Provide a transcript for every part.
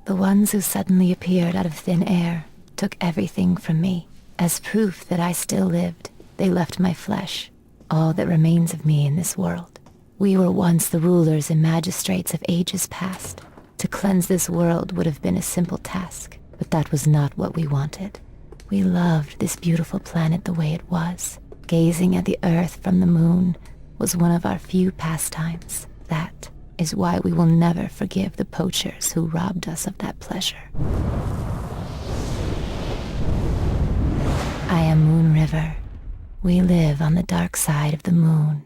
The ones who suddenly appeared out of thin air took everything from me. As proof that I still lived, they left my flesh, all that remains of me in this world. We were once the rulers and magistrates of ages past. To cleanse this world would have been a simple task, but that was not what we wanted. We loved this beautiful planet the way it was. Gazing at the Earth from the moon was one of our few pastimes. That is why we will never forgive the poachers who robbed us of that pleasure. I am Moon River. We live on the dark side of the moon.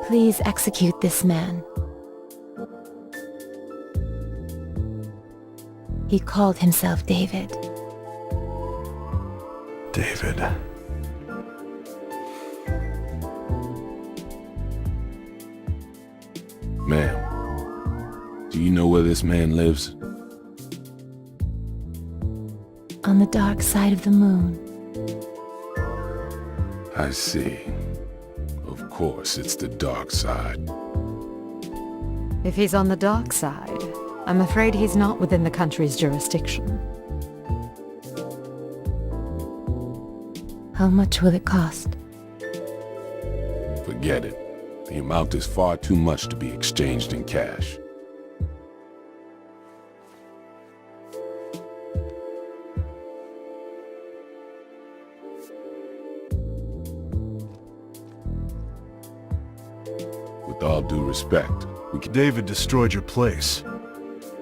Please execute this man. He called himself David. David. Ma'am, do you know where this man lives? On the dark side of the moon. I see. Of course, it's the dark side. If he's on the dark side, I'm afraid he's not within the country's jurisdiction. How much will it cost? Forget it. The amount is far too much to be exchanged in cash. With all due respect, we can... David destroyed your place.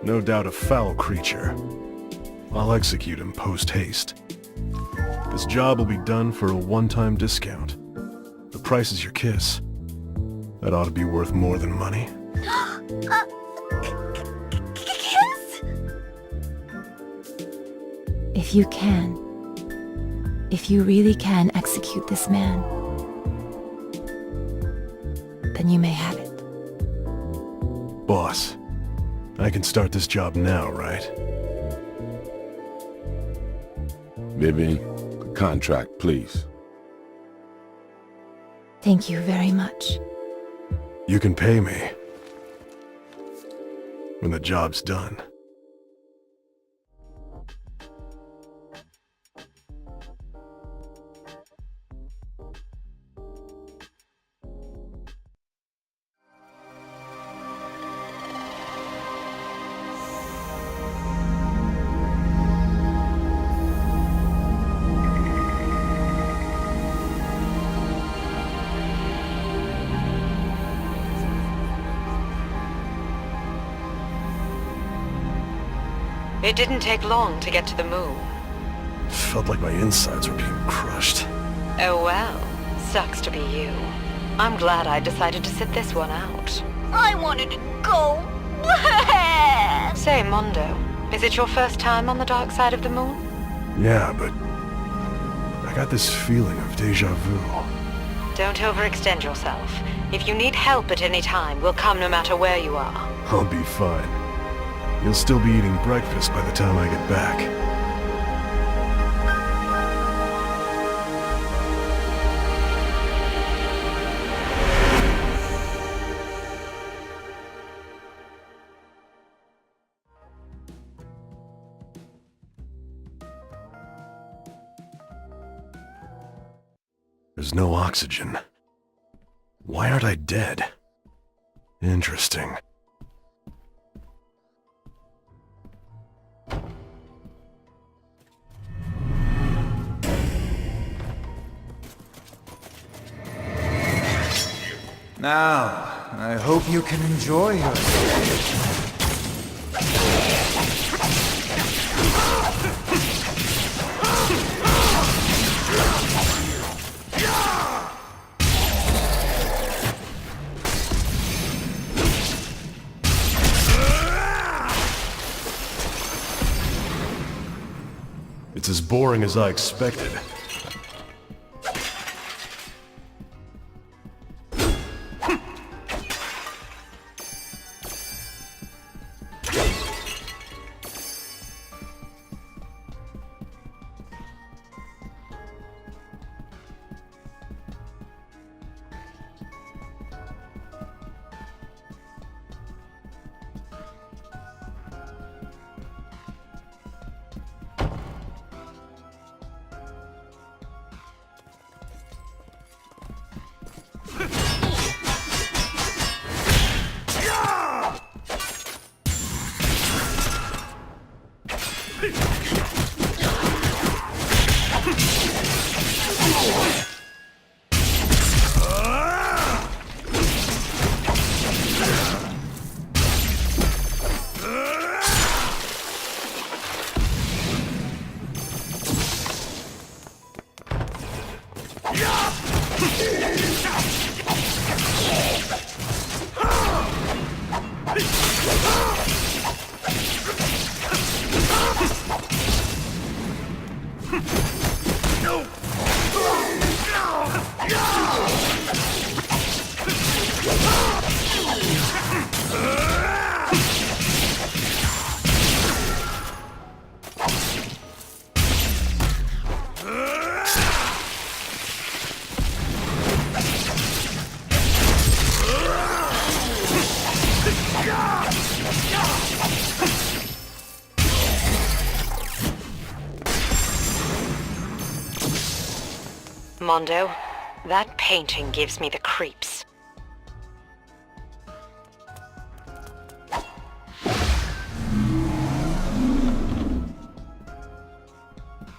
No doubt a foul creature. I'll execute him post-haste. This job will be done for a one-time discount. The price is your kiss. That ought to be worth more than money. Kiss? If you can, if you really can execute this man, then you may have it. Boss, I can start this job now, right? Vivian, the contract, please. Thank you very much. You can pay me when the job's done. It didn't take long to get to the moon. Felt like my insides were being crushed. Oh well, sucks to be you. I'm glad I decided to sit this one out. I wanted to go. Say, Mondo, is it your first time on the dark side of the moon? Yeah, but I got this feeling of deja vu. Don't overextend yourself. If you need help at any time, we'll come no matter where you are. I'll be fine. You'll still be eating breakfast by the time I get back. There's no oxygen. Why aren't I dead? Interesting. Now, I hope you can enjoy yourself. It's as boring as I expected. Mondo, that painting gives me the creeps.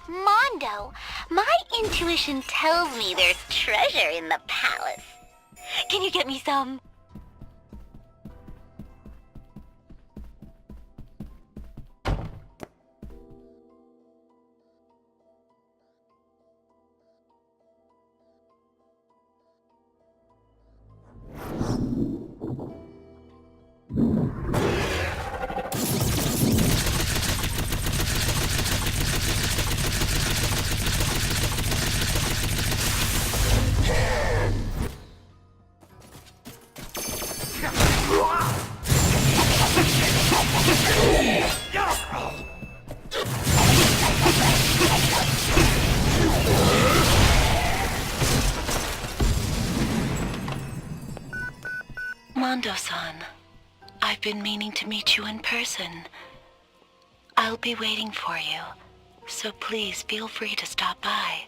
Mondo, my intuition tells me there's treasure in the palace. Can you get me some? Mondo-san, I've been meaning to meet you in person. I'll be waiting for you, so please feel free to stop by.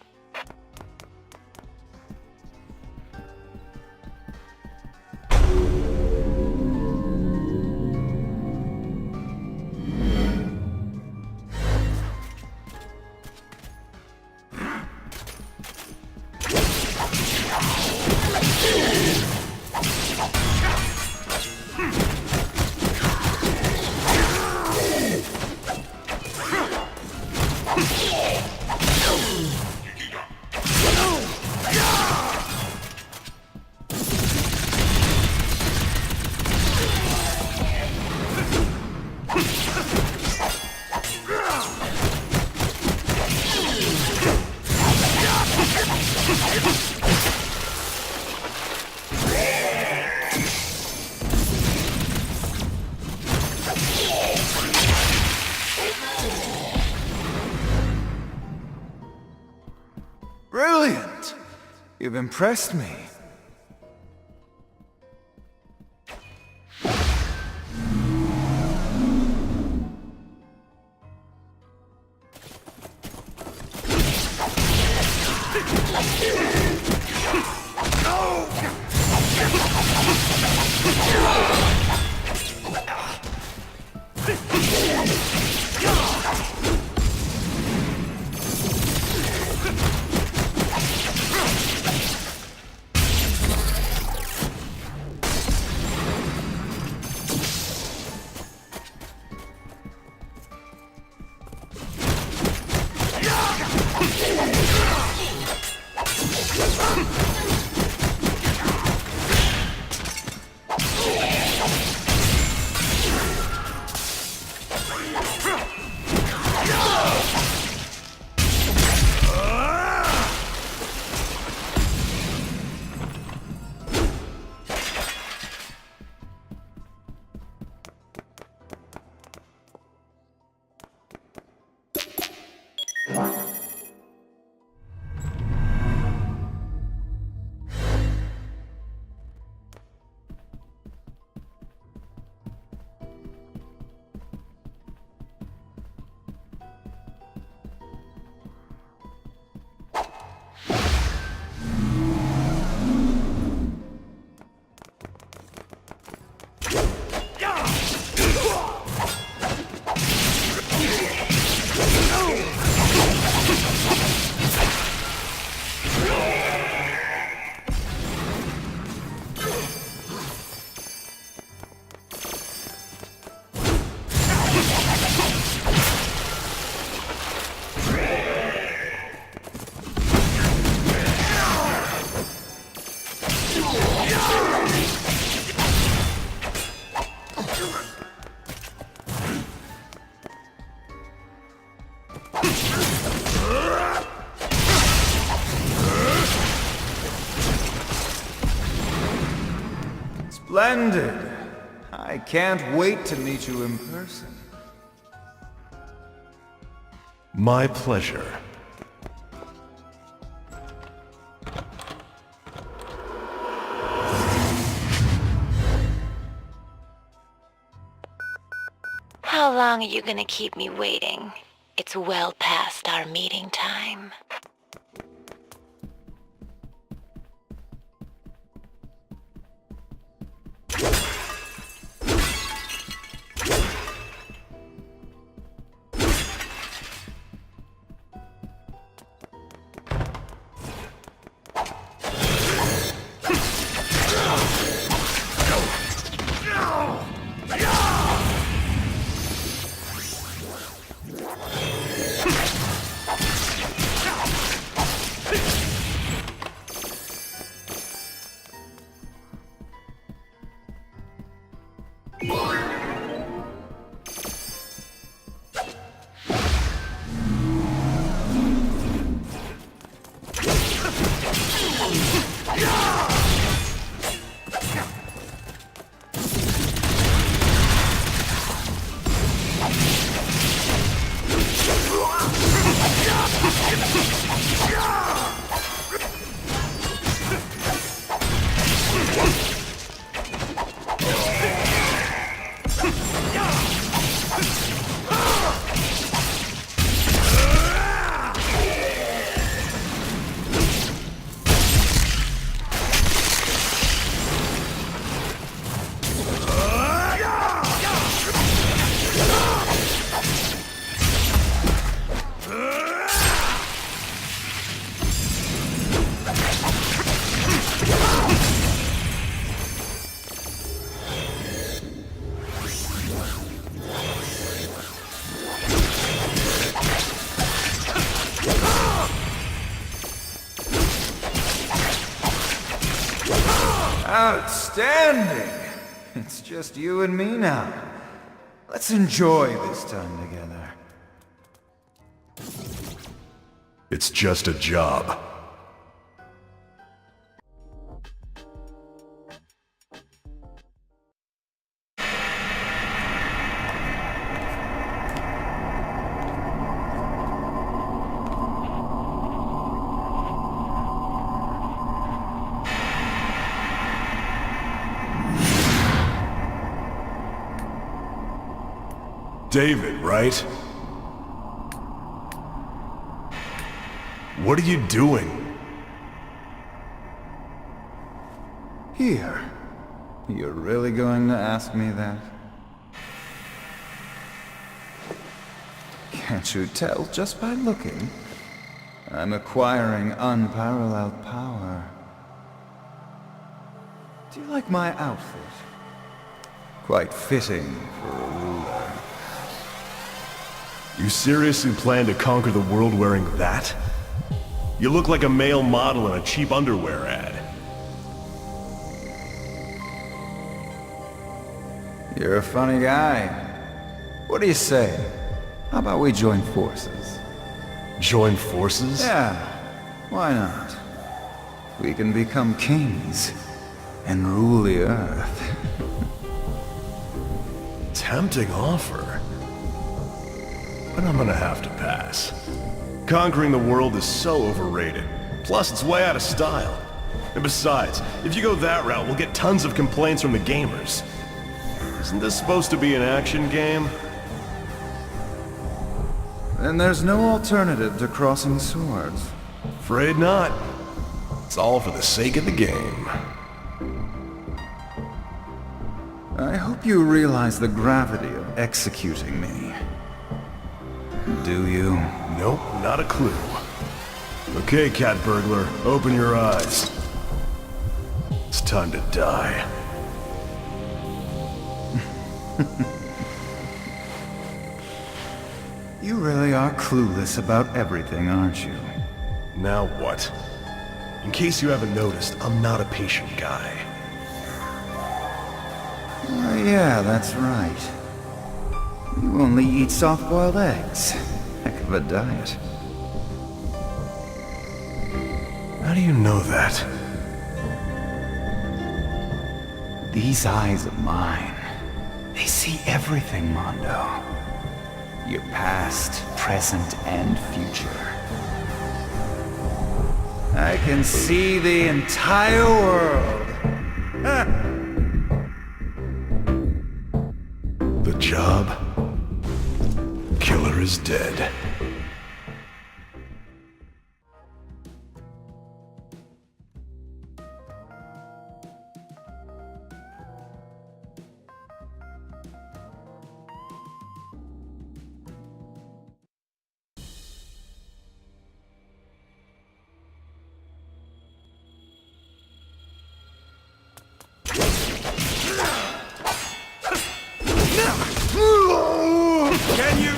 Brilliant! You've impressed me. Splendid. I can't wait to meet you in person. My pleasure. How long are you gonna keep me waiting? It's well past our meeting time. Outstanding! It's just you and me now. Let's enjoy this time together. It's just a job. David, right? What are you doing? Here. You're really going to ask me that? Can't you tell just by looking? I'm acquiring unparalleled power. Do you like my outfit? Quite fitting for a ruler. You seriously plan to conquer the world wearing that? You look like a male model in a cheap underwear ad. You're a funny guy. What do you say? How about we join forces? Join forces? Yeah, why not? We can become kings and rule the earth. Tempting offer. But I'm gonna have to pass. Conquering the world is so overrated. Plus, it's way out of style. And besides, if you go that route, we'll get tons of complaints from the gamers. Isn't this supposed to be an action game? Then there's no alternative to crossing swords. Afraid not. It's all for the sake of the game. I hope you realize the gravity of executing me. Do you? Nope, not a clue. Okay, cat burglar, open your eyes. It's time to die. You really are clueless about everything, aren't you? Now what? In case you haven't noticed, I'm not a patient guy. Oh, yeah, that's right. You only eat soft-boiled eggs. Heck of a diet. How do you know that? These eyes of mine, they see everything, Mondo. Your past, present, and future. I can see the entire world. The job? Killer is dead. Can you...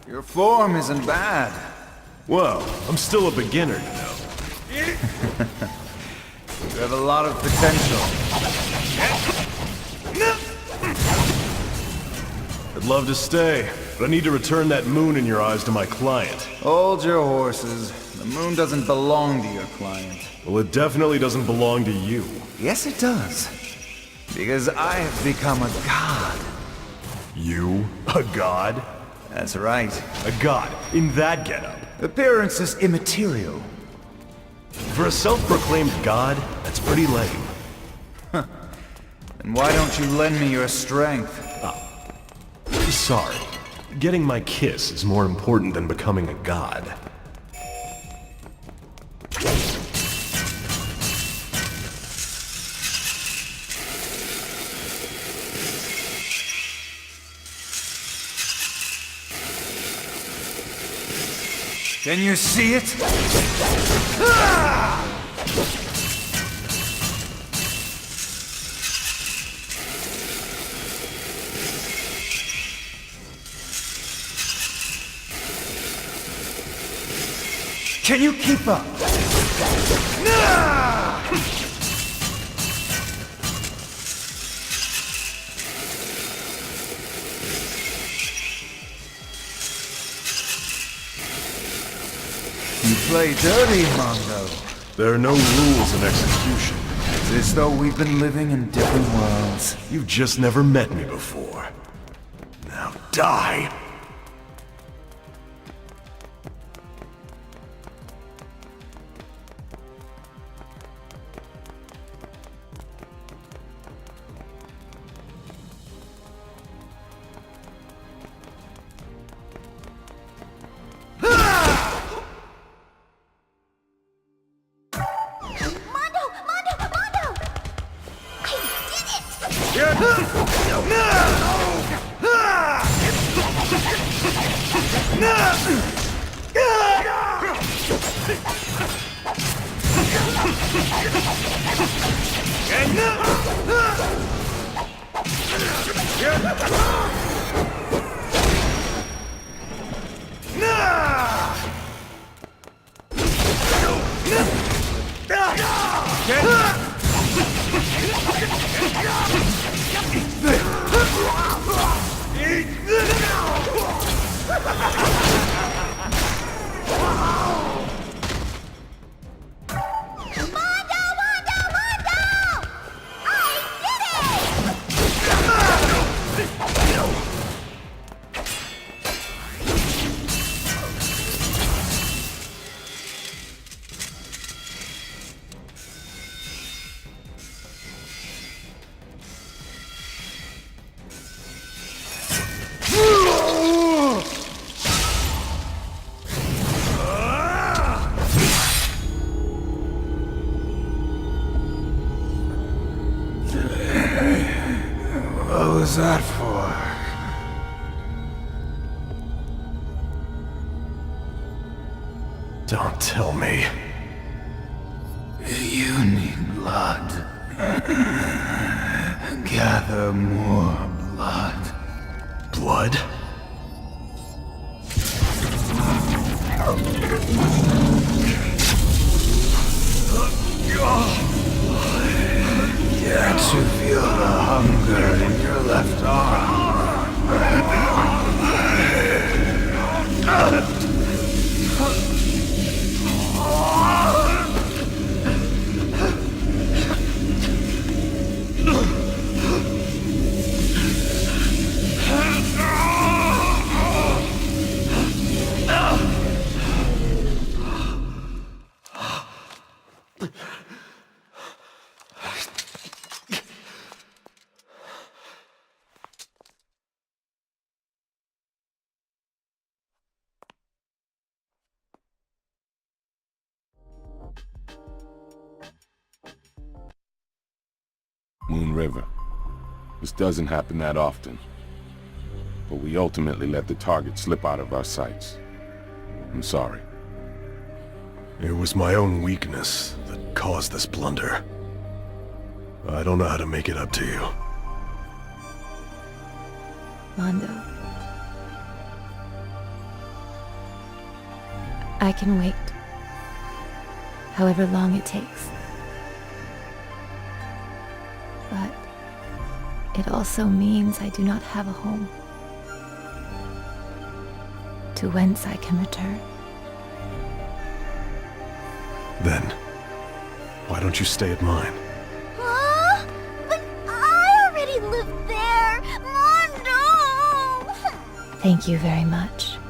Your form isn't bad. Well, I'm still a beginner, you know. You have a lot of potential. I'd love to stay, but I need to return that moon in your eyes to my client. Hold your horses. The moon doesn't belong to your client. Well, it definitely doesn't belong to you. Yes, it does. Because I have become a god. You? A god? That's right. A god? In that getup? Appearance is immaterial. For a self-proclaimed god, that's pretty lame. And why don't you lend me your strength? Sorry. Getting my kiss is more important than becoming a god. Can you see it? Can you keep up? You play dirty, Mondo. There are no rules in execution. It's as though we've been living in different worlds. You've just never met me before. Now die! What was that for? Don't tell me. You need blood. Gather more blood. Blood? Can't you feel the hunger in your left arm? Moon River. This doesn't happen that often. But we ultimately let the target slip out of our sights. I'm sorry. It was my own weakness that caused this blunder. I don't know how to make it up to you. Mondo. I can wait. However long it takes. But it also means I do not have a home to whence I can return. Then, why don't you stay at mine? Huh? But I already live there! Mondo! Thank you very much.